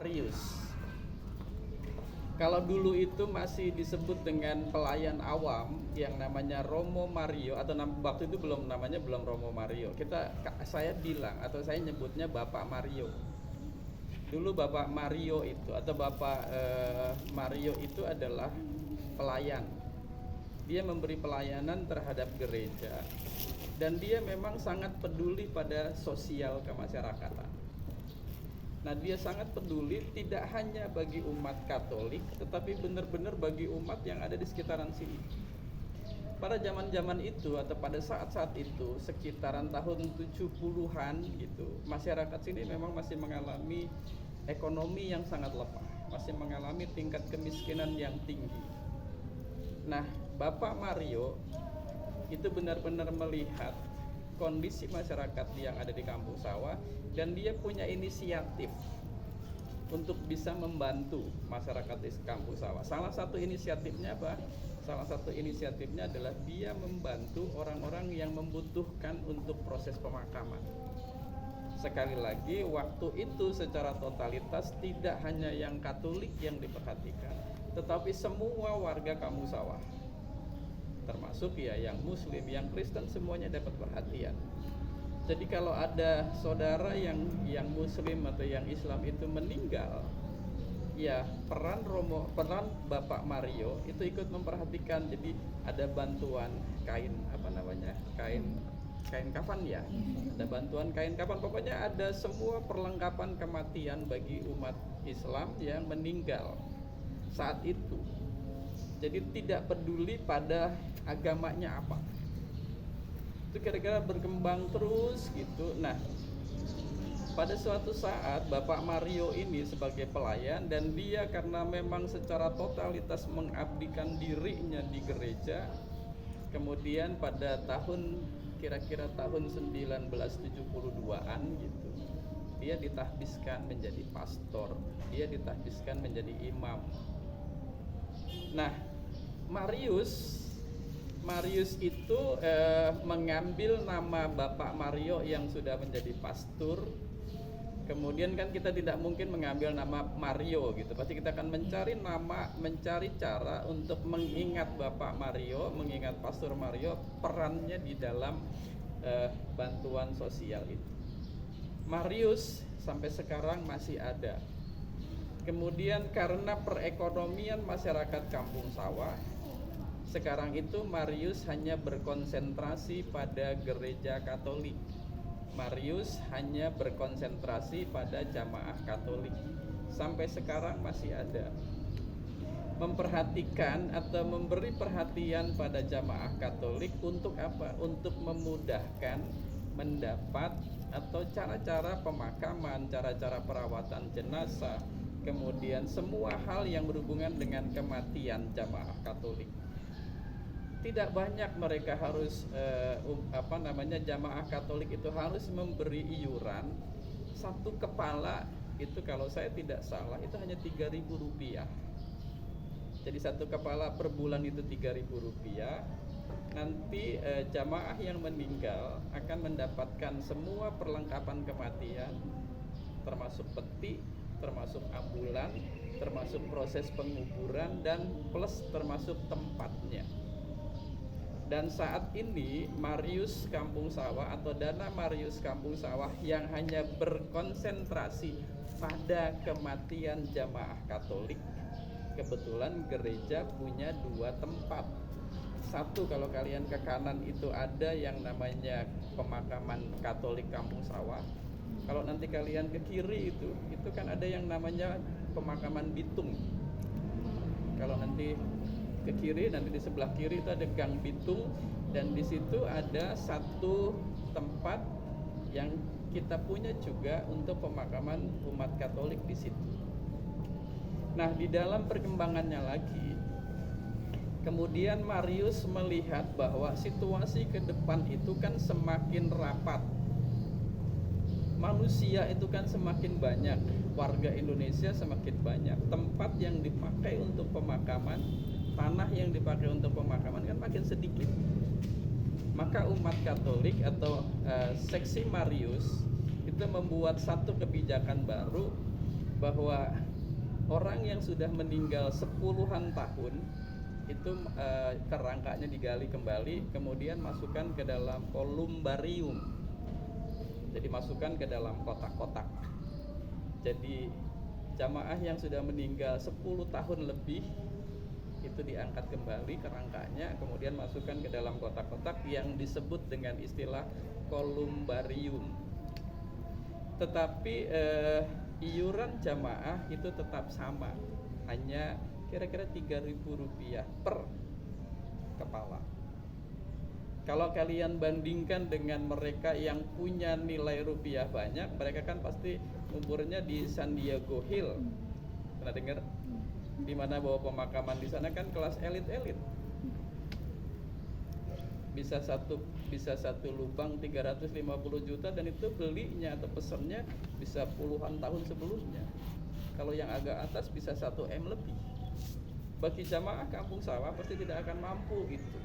Marius. Kalau dulu itu masih disebut dengan pelayan awam yang namanya Romo Mario, atau waktu itu belum Romo Mario. Saya bilang atau saya nyebutnya Bapak Mario. Dulu Bapak Mario itu atau Bapak Mario itu adalah pelayan. Dia memberi pelayanan terhadap gereja dan dia memang sangat peduli pada sosial kemasyarakatan. Nah, dia sangat peduli tidak hanya bagi umat Katolik, tetapi benar-benar bagi umat yang ada di sekitaran sini. Pada zaman-zaman itu atau pada saat-saat itu, sekitaran tahun 70-an gitu, masyarakat sini memang masih mengalami ekonomi yang sangat lemah, masih mengalami tingkat kemiskinan yang tinggi. Nah, Bapak Mario itu benar-benar melihat kondisi masyarakat yang ada di Kampung Sawah dan dia punya inisiatif untuk bisa membantu masyarakat di Kampung Sawah. Salah satu inisiatifnya apa? Salah satu inisiatifnya adalah dia membantu orang-orang yang membutuhkan untuk proses pemakaman. Sekali lagi, waktu itu secara totalitas tidak hanya yang Katolik yang diperhatikan, tetapi semua warga Kampung Sawah, termasuk ya yang Muslim, yang Kristen, semuanya dapat perhatian. Jadi kalau ada saudara yang Muslim atau yang Islam itu meninggal, ya peran Bapak Mario itu ikut memperhatikan. Jadi ada bantuan kain kain kafan ya, ada bantuan kain kafan. Pokoknya ada semua perlengkapan kematian bagi umat Islam yang meninggal saat itu. Jadi tidak peduli pada agamanya apa. Itu kira-kira berkembang terus gitu. Nah, pada suatu saat Bapak Mario ini sebagai pelayan, dan dia karena memang secara totalitas mengabdikan dirinya di gereja, kemudian pada kira-kira tahun 1972-an gitu, dia ditahbiskan menjadi pastor, dia ditahbiskan menjadi imam. Nah, Marius itu mengambil nama Bapak Mario yang sudah menjadi pastor. Kemudian kan kita tidak mungkin mengambil nama Mario gitu. Pasti kita akan mencari cara untuk mengingat Bapak Mario, mengingat Pastor Mario, perannya di dalam bantuan sosial itu. Marius sampai sekarang masih ada. Kemudian karena perekonomian masyarakat Kampung Sawah, sekarang itu Marius hanya berkonsentrasi pada gereja Katolik. Marius hanya berkonsentrasi pada jamaah Katolik. Sampai sekarang masih ada. Memperhatikan atau memberi perhatian pada jamaah Katolik untuk apa? Untuk memudahkan mendapat atau cara-cara pemakaman, cara-cara perawatan jenazah, kemudian semua hal yang berhubungan dengan kematian jamaah Katolik. Tidak banyak mereka harus jamaah Katolik itu harus memberi iuran. Satu kepala itu kalau saya tidak salah itu hanya Rp3.000. Jadi satu kepala per bulan itu Rp3.000. Nanti jamaah yang meninggal akan mendapatkan semua perlengkapan kematian, termasuk peti, termasuk ambulan, termasuk proses penguburan, dan plus termasuk tempatnya. Dan saat ini Marius Kampung Sawah atau dana Marius Kampung Sawah yang hanya berkonsentrasi pada kematian jamaah Katolik, kebetulan gereja punya 2 tempat. Satu, kalau kalian ke kanan itu ada yang namanya pemakaman Katolik Kampung Sawah. Kalau nanti kalian ke kiri itu kan ada yang namanya pemakaman Bitung. Kalau nanti ke kiri, nanti di sebelah kiri itu ada Gang Bitung, dan di situ ada satu tempat yang kita punya juga untuk pemakaman umat Katolik di situ. Nah, di dalam perkembangannya lagi, kemudian Marius melihat bahwa situasi ke depan itu kan semakin rapat. Manusia itu kan semakin banyak, warga Indonesia semakin banyak, tempat yang dipakai untuk pemakaman, tanah yang dipakai untuk pemakaman kan makin sedikit. Maka umat Katolik atau seksi Marius itu membuat satu kebijakan baru, bahwa orang yang sudah meninggal sepuluhan tahun itu kerangkanya digali kembali, kemudian masukkan ke dalam kolumbarium. Jadi masukkan ke dalam kotak-kotak. Jadi jamaah yang sudah meninggal 10 tahun lebih itu diangkat kembali kerangkanya, kemudian masukkan ke dalam kotak-kotak yang disebut dengan istilah kolumbarium. Tetapi iuran jamaah itu tetap sama, hanya kira-kira Rp3.000 per kepala. Kalau kalian bandingkan dengan mereka yang punya nilai rupiah banyak, mereka kan pasti umurnya di San Diego Hill. Pernah dengar? Di mana bahwa pemakaman di sana kan kelas elit-elit. Bisa satu lubang 350 juta, dan itu belinya atau pesennya bisa puluhan tahun sebelumnya. Kalau yang agak atas bisa 1 M lebih. Bagi jamaah kampung sawah pasti tidak akan mampu itu.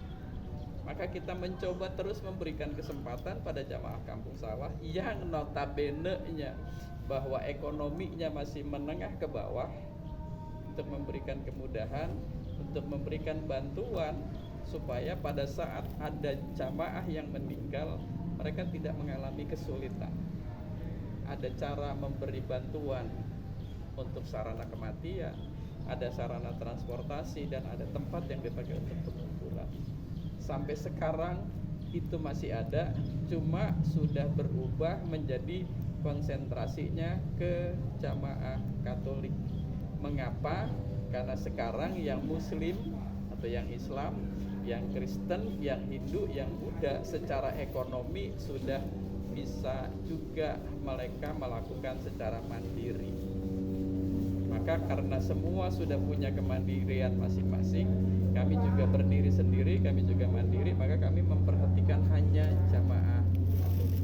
Maka kita mencoba terus memberikan kesempatan pada jamaah kampung sawah yang notabene-nya bahwa ekonominya masih menengah ke bawah, untuk memberikan kemudahan, untuk memberikan bantuan supaya pada saat ada jamaah yang meninggal mereka tidak mengalami kesulitan. Ada cara memberi bantuan untuk sarana kematian, ada sarana transportasi, dan ada tempat yang dipakai untuk penguburan. Sampai sekarang itu masih ada, cuma sudah berubah menjadi konsentrasinya ke jamaah Katolik. Mengapa? Karena sekarang yang Muslim atau yang Islam, yang Kristen, yang Hindu, yang Buddha secara ekonomi sudah bisa juga mereka melakukan secara mandiri. Maka karena semua sudah punya kemandirian masing-masing, kami juga berdiri sendiri, kami juga mandiri, maka kami memperhatikan hanya jamaah Katolik.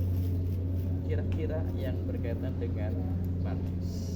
Kira-kira yang berkaitan dengan manus.